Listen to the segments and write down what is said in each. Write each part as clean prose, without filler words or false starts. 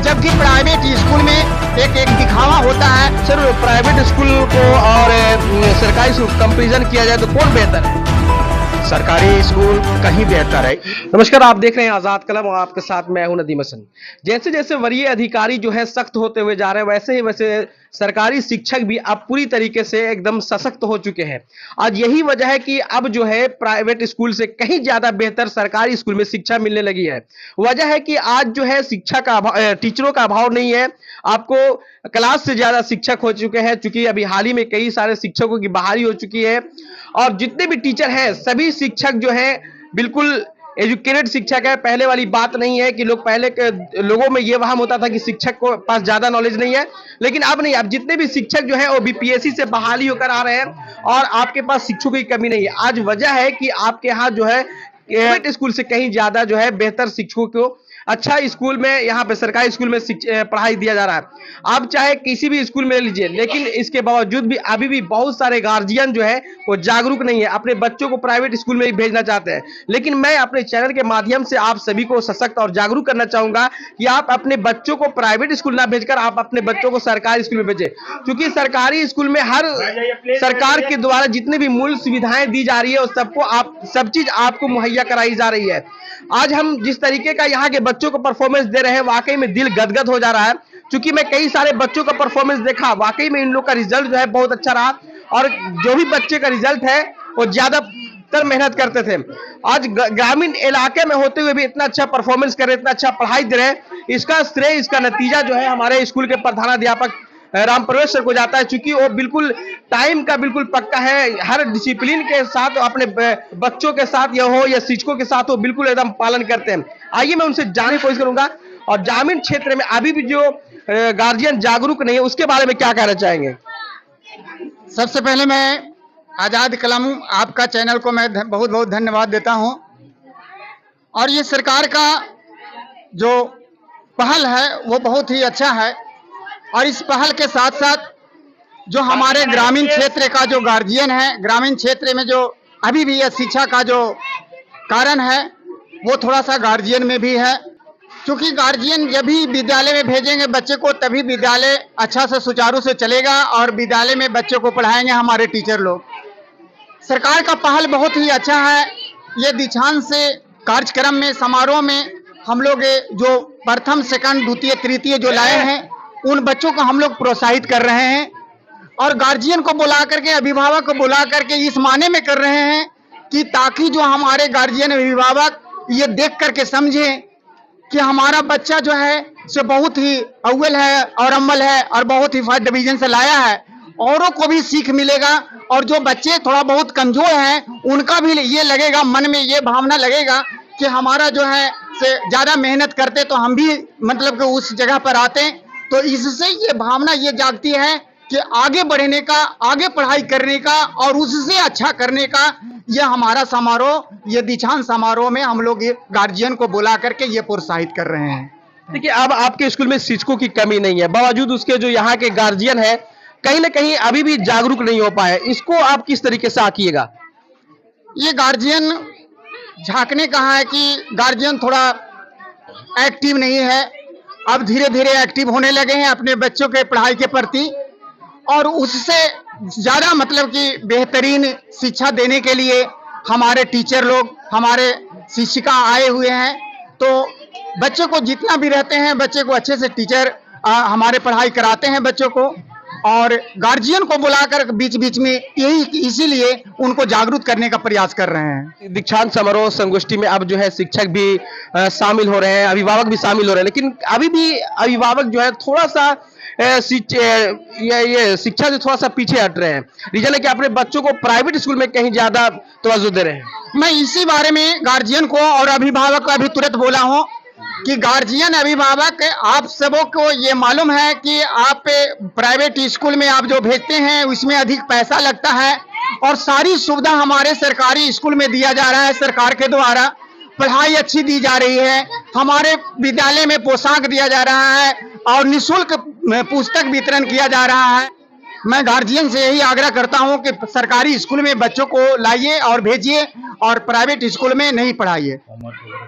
जबकि private school में एक दिखावा होता है। सर प्राइवेट स्कूल को और सरकारी स्कूल कंपैरिजन किया जाए तो कौन बेहतर है? सरकारी स्कूल कहीं बेहतर है। नमस्कार, आप देख रहे हैं आजाद कलम और आपके साथ मैं हूं नदीम हसन। जैसे जैसे वरीय अधिकारी जो है सख्त होते हुए जा रहे हैं, वैसे सरकारी शिक्षक भी अब पूरी तरीके से एकदम सशक्त हो चुके हैं। आज यही वजह है कि अब जो है प्राइवेट स्कूल से कहीं ज्यादा बेहतर सरकारी स्कूल में शिक्षा मिलने लगी है। वजह है कि आज जो है शिक्षा का टीचरों का अभाव नहीं है, आपको क्लास से ज्यादा शिक्षक हो चुके हैं। चूंकि अभी हाल ही में कई सारे शिक्षकों की बहाली हो चुकी है और जितने भी टीचर हैं सभी शिक्षक जो है बिल्कुल एजुकेटेड शिक्षक है। पहले वाली बात नहीं है कि पहले के लोगों में ये वहम होता था कि शिक्षक को पास ज्यादा नॉलेज नहीं है, लेकिन अब नहीं। अब जितने भी शिक्षक जो है वो बीपीएससी से बहाली होकर आ रहे हैं और आपके पास शिक्षकों की कमी नहीं है। आज वजह है कि आपके यहाँ जो है प्राइवेट स्कूल से कहीं ज्यादा जो है बेहतर शिक्षकों को अच्छा स्कूल में, यहाँ पे सरकारी स्कूल में पढ़ाई दिया जा रहा है। आप चाहे किसी भी स्कूल में ले लीजिए, लेकिन इसके बावजूद भी अभी भी बहुत सारे गार्जियन जो है वो जागरूक नहीं है, अपने बच्चों को प्राइवेट स्कूल में ही भेजना चाहते हैं। लेकिन मैं अपने चैनल के माध्यम से आप सभी को सशक्त और जागरूक करना चाहूंगा कि आप अपने बच्चों को प्राइवेट स्कूल ना भेजकर आप अपने बच्चों को सरकारी स्कूल में भेजें, क्योंकि सरकारी स्कूल में हर सरकार के द्वारा जितनी भी मूल सुविधाएं दी जा रही है सबको सब चीज आपको मुहैया कराई जा रही है। आज हम जिस तरीके का यहाँ के बच्चों को परफॉर्मेंस दे रहे हैं, वाकई में दिल गदगद हो जा रहा है। क्योंकि मैं कई सारे बच्चों का परफॉर्मेंस देखा, वाकई में इन लोग का रिजल्ट जो है बहुत अच्छा रहा और जो भी बच्चे का रिजल्ट है वो ज्यादातर मेहनत करते थे। आज ग्रामीण इलाके में होते हुए भी इतना अच्छा परफॉर्मेंस कर रहे, इतना अच्छा पढ़ाई दे रहे हैं, इसका श्रेय, इसका नतीजा जो है हमारे स्कूल के प्रधानाध्यापक राम प्रवेश सर को जाता है। चूंकि वो बिल्कुल टाइम का बिल्कुल पक्का है, हर डिसिप्लिन के साथ अपने बच्चों के साथ या हो या शिक्षकों के साथ वो बिल्कुल एकदम पालन करते हैं। आइए मैं उनसे जानने की कोशिश करूंगा और ग्रामीण क्षेत्र में अभी भी जो गार्जियन जागरूक नहीं है उसके बारे में क्या कहना चाहेंगे। सबसे पहले मैं आजाद कलम आपका चैनल को मैं बहुत बहुत धन्यवाद देता हूं। और ये सरकार का जो पहल है वो बहुत ही अच्छा है और इस पहल के साथ साथ जो हमारे ग्रामीण क्षेत्र का जो गार्जियन है, ग्रामीण क्षेत्र में जो अभी भी यह शिक्षा का जो कारण है वो थोड़ा सा गार्जियन में भी है। क्योंकि गार्जियन जब भी विद्यालय में भेजेंगे बच्चे को तभी विद्यालय अच्छा से सुचारू से चलेगा और विद्यालय में बच्चे को पढ़ाएंगे हमारे टीचर लोग। सरकार का पहल बहुत ही अच्छा है। ये दीक्षांत से कार्यक्रम में, समारोह में हम लोग जो प्रथम, सेकंड, द्वितीय, तृतीय जो लाए हैं उन बच्चों को हम लोग प्रोत्साहित कर रहे हैं और गार्जियन को बुला करके, अभिभावक को बुला करके इस माने में कर रहे हैं कि ताकि जो हमारे गार्जियन, अभिभावक ये देख करके समझें कि हमारा बच्चा जो है से बहुत ही अव्वल है और अम्मल है और बहुत ही फर्स्ट डिवीजन से लाया है, औरों को भी सीख मिलेगा। और जो बच्चे थोड़ा बहुत कमजोर हैं उनका भी ये लगेगा, मन में ये भावना लगेगा कि हमारा जो है से ज्यादा मेहनत करते तो हम भी मतलब कि उस जगह पर आते। तो इससे ये भावना ये जागती है कि आगे बढ़ने का, आगे पढ़ाई करने का और उससे अच्छा करने का। ये हमारा समारोह, ये दीक्षांत समारोह में हम लोग ये गार्जियन को बुला करके ये प्रोत्साहित कर रहे हैं। देखिए, अब आपके स्कूल में शिक्षकों की कमी नहीं है, बावजूद उसके जो यहाँ के गार्जियन है कहीं ना कहीं अभी भी जागरूक नहीं हो पाए। इसको आप किस तरीके से आकिएगा? ये गार्जियन झांकने कहा है कि गार्जियन थोड़ा एक्टिव नहीं है। अब धीरे धीरे एक्टिव होने लगे हैं अपने बच्चों के पढ़ाई के प्रति और उससे ज्यादा मतलब कि बेहतरीन शिक्षा देने के लिए हमारे टीचर लोग, हमारे शिक्षिका आए हुए हैं। तो बच्चे को जितना भी रहते हैं बच्चे को अच्छे से टीचर हमारे पढ़ाई कराते हैं बच्चों को और गार्जियन को बुलाकर बीच बीच में यही इसीलिए उनको जागरूक करने का प्रयास कर रहे हैं। दीक्षांत समारोह संगोष्ठी में अब जो है शिक्षक भी शामिल हो रहे हैं, अभिभावक भी शामिल हो रहे हैं, लेकिन अभी भी अभिभावक जो है थोड़ा सा ये शिक्षा से थोड़ा सा पीछे हट रहे हैं। रीजन है कि अपने बच्चों को प्राइवेट स्कूल में कहीं ज्यादा तवज्जो दे रहे हैं। मैं इसी बारे में गार्जियन को और अभिभावक को अभी तुरंत बोला हूं कि गार्जियन, अभिभावक, आप सबों को ये मालूम है कि आप प्राइवेट स्कूल में आप जो भेजते हैं उसमें अधिक पैसा लगता है और सारी सुविधा हमारे सरकारी स्कूल में दिया जा रहा है। सरकार के द्वारा पढ़ाई अच्छी दी जा रही है, हमारे विद्यालय में पोशाक दिया जा रहा है और निःशुल्क पुस्तक वितरण किया जा रहा है। मैं गार्जियन से यही आग्रह करता हूं कि सरकारी स्कूल में बच्चों को लाइए और भेजिए और प्राइवेट स्कूल में नहीं पढ़ाइए।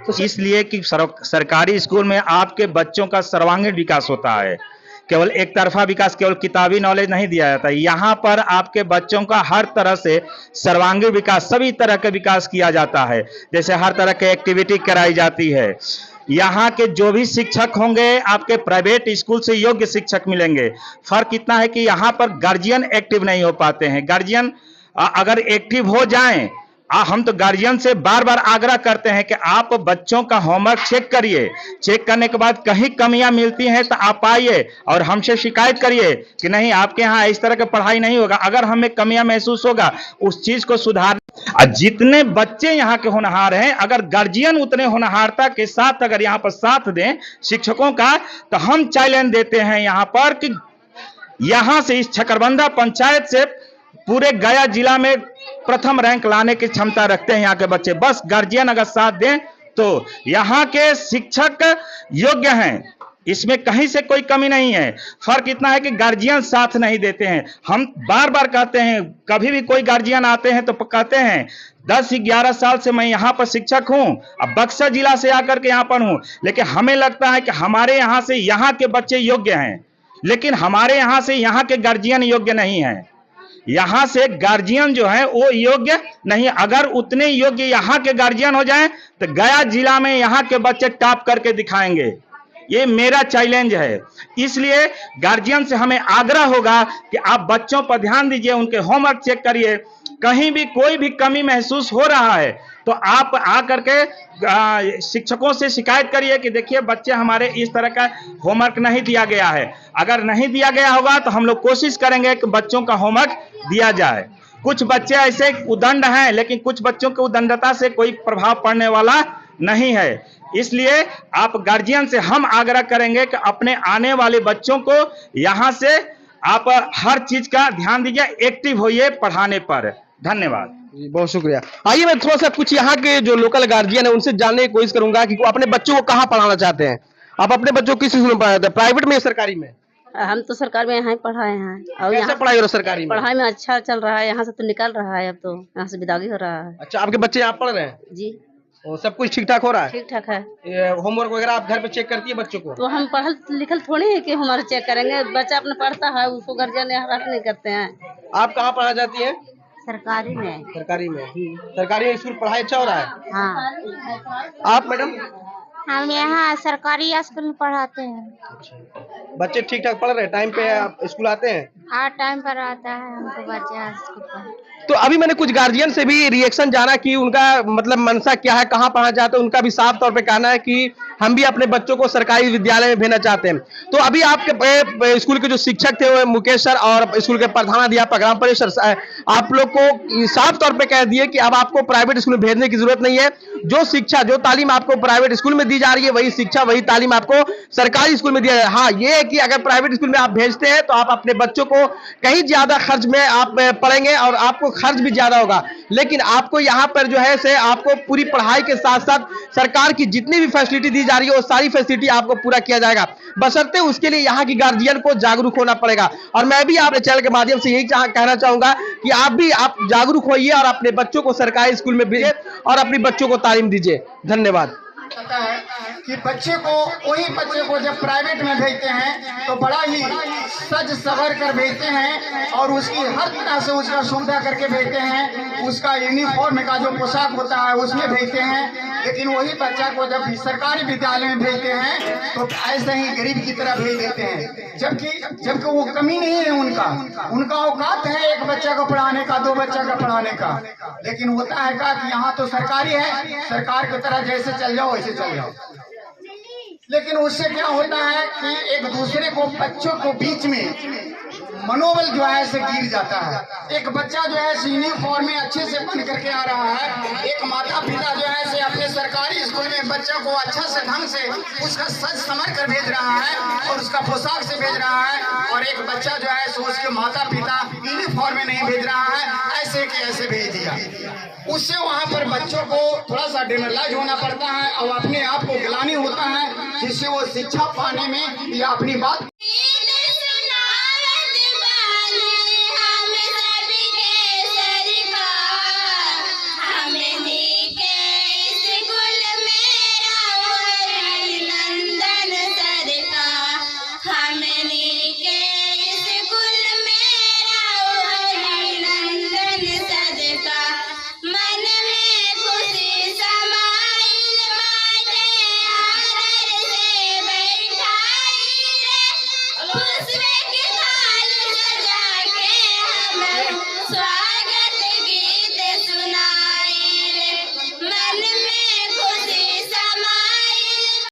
तो इसलिए कि सरकारी स्कूल में आपके बच्चों का सर्वांगीण विकास होता है, केवल एक तरफा विकास, केवल किताबी नॉलेज नहीं दिया जाता। यहाँ पर आपके बच्चों का हर तरह से सर्वांगीण विकास, सभी तरह के विकास किया जाता है। जैसे हर तरह के एक्टिविटी कराई जाती है। यहाँ के जो भी शिक्षक होंगे आपके प्राइवेट स्कूल से योग्य शिक्षक मिलेंगे। फर्क इतना है कि यहाँ पर गार्जियन एक्टिव नहीं हो पाते हैं। गार्जियन अगर एक्टिव हो जाएं, हम तो गार्जियन से बार बार आग्रह करते हैं कि आप बच्चों का होमवर्क चेक करिए। चेक करने के बाद कहीं कमियां मिलती हैं तो आप आइए और हमसे शिकायत करिए कि नहीं आपके यहाँ इस तरह की पढ़ाई नहीं होगा। अगर हमें कमियां महसूस होगा उस चीज को सुधार। जितने बच्चे यहाँ के होनहार हैं, अगर गार्जियन उतने होनहारता के साथ अगर यहाँ पर साथ दें शिक्षकों का, तो हम चैलेंज देते हैं यहाँ पर कि यहाँ से इस छकरबंदा पंचायत से पूरे गया जिला में प्रथम रैंक लाने की क्षमता रखते हैं यहाँ के बच्चे। बस गार्जियन अगर साथ दें तो यहाँ के शिक्षक योग्य हैं, इसमें कहीं से कोई कमी नहीं है। फर्क इतना है कि गार्जियन साथ नहीं देते हैं। हम बार बार कहते हैं, कभी भी कोई गार्जियन आते हैं तो कहते हैं 10-11 साल से मैं यहाँ पर शिक्षक हूँ, अब बक्सर जिला से आकर के यहाँ पर हूँ, लेकिन हमें लगता है कि हमारे यहाँ से यहाँ के बच्चे योग्य हैं, लेकिन हमारे यहाँ से यहाँ के गार्जियन योग्य नहीं है। यहाँ से गार्जियन जो है वो योग्य नहीं। अगर उतने योग्य यहाँ के गार्जियन हो जाएं तो गया जिला में यहाँ के बच्चे टॉप करके दिखाएंगे। ये मेरा चैलेंज है। इसलिए गार्जियन से हमें आग्रह होगा कि आप बच्चों पर ध्यान दीजिए, उनके होमवर्क चेक करिए। कहीं भी कोई भी कमी महसूस हो रहा है तो आप आकर के शिक्षकों से शिकायत करिए कि देखिए बच्चे हमारे इस तरह का होमवर्क नहीं दिया गया है। अगर नहीं दिया गया होगा तो हम लोग कोशिश करेंगे कि बच्चों का होमवर्क दिया जाए। कुछ बच्चे ऐसे उदंड हैं, लेकिन कुछ बच्चों के उदंडता से कोई प्रभाव पड़ने वाला नहीं है। इसलिए आप गार्जियन से हम आग्रह करेंगे कि अपने आने वाले बच्चों को यहाँ से आप हर चीज का ध्यान दीजिए, एक्टिव होइए पढ़ाने पर। धन्यवाद जी, बहुत शुक्रिया। आइए मैं थोड़ा सा कुछ यहाँ के जो लोकल गार्जियन है उनसे जानने की कोशिश करूंगा कि वो अपने बच्चों को कहाँ पढ़ाना चाहते हैं। आप अपने बच्चों को किस स्कूल में पढ़ाते हैं, प्राइवेट में या सरकारी में? हम तो सरकार में यहाँ ही पढ़ाए हैं और कैसे यहाँ पढ़ाई हो रहा है सरकारी में? पढ़ाई में अच्छा चल रहा है। यहाँ से तो निकल रहा है, अब तो यहाँ से विदागी हो रहा है। अच्छा, आपके बच्चे यहाँ पढ़ रहे हैं? जी, और सब कुछ ठीक ठाक हो रहा है? ठीक ठाक है। होमवर्क वगैरह आप घर पे चेक करती है बच्चों को? तो हम पढ़ल लिखल थोड़ी है कि हमारे चेक करेंगे। बच्चा अपना पढ़ता है, उसको गार्जियन हरास नहीं करते हैं। आप कहाँ पढ़ा जाती है? सरकारी में। सरकारी में। सरकारी में स्कूल पढ़ाई अच्छा हो रहा है? हाँ। आप मैडम? हम यहाँ सरकारी स्कूल में पढ़ाते हैं। बच्चे ठीक ठाक पढ़ रहे हैं? टाइम पे आप स्कूल आते हैं? हाँ, टाइम पर आता है हमको बच्चा स्कूल पर। तो अभी मैंने कुछ गार्जियन से भी रिएक्शन जाना कि उनका मतलब मनसा क्या है, कहाँ पढ़ना चाहते हैं। उनका भी साफ तौर पे कहना है कि हम भी अपने बच्चों को सरकारी विद्यालय में भेजना चाहते हैं। तो अभी आपके स्कूल के जो शिक्षक थे वो मुकेश सर और स्कूल के प्रधानाध्यापक रामपरेश सर, आप लोग को साफ तौर पे कह दिए कि अब आपको प्राइवेट स्कूल में भेजने की जरूरत नहीं है। जो शिक्षा, जो तालीम आपको प्राइवेट स्कूल में दी जा रही है, वही शिक्षा, वही तालीम आपको सरकारी स्कूल में दिया जाए। हाँ, ये है कि अगर प्राइवेट स्कूल में आप भेजते हैं तो आप अपने बच्चों को कहीं ज्यादा खर्च में आप पढ़ेंगे और आपको खर्च भी ज्यादा होगा। लेकिन आपको यहाँ पर जो है से आपको पूरी पढ़ाई के साथ साथ सरकार की जितनी भी फैसिलिटी दी जा रही है वो सारी फैसिलिटी आपको पूरा किया जाएगा। बशर्ते उसके लिए यहाँ की गार्जियन को जागरूक होना पड़ेगा। और मैं भी आपके चैनल के माध्यम से यही कहना चाहूंगा कि आप जागरूक होइए और अपने बच्चों को सरकारी स्कूल में भेजिए और अपने बच्चों को तालीम दीजिए। धन्यवाद। पता है कि बच्चे को, वही बच्चे को जब प्राइवेट में भेजते हैं तो बड़ा ही सज सवर कर भेजते हैं और उसकी हर तरह से उसका सुविधा करके भेजते हैं। उसका यूनिफॉर्म का जो पोशाक होता है उसमें भेजते हैं। लेकिन वही बच्चा को जब सरकारी विद्यालय में भेजते हैं तो ऐसे ही गरीब की तरह भेज देते हैं, जबकि वो कमी नहीं है। उनका औकात है एक बच्चा को पढ़ाने का, 2 बच्चा का पढ़ाने का। लेकिन होता है क्या कि यहाँ तो सरकारी है, सरकार की तरह जैसे चल जाओ वैसे चल जाओ। लेकिन उससे क्या होता है कि एक दूसरे को, बच्चों को बीच में मनोबल जो है से गिर जाता है। एक बच्चा जो है यूनिफॉर्म में अच्छे से बन करके आ रहा है, एक माता पिता जो है से अपने सरकारी स्कूल में बच्चा को अच्छा से ढंग से उसका सज संवर कर भेज रहा है और उसका पोशाक से भेज रहा है, और एक बच्चा जो है सो उसके माता पिता यूनिफॉर्म में नहीं भेज रहा है, ऐसे के ऐसे भेज दिया। उससे वहाँ पर बच्चों को थोड़ा सा डिमोरलाइज होना पड़ता है और अपने आप को गिलानी होता है, जिससे वो शिक्षा पाने में या अपनी बात बोल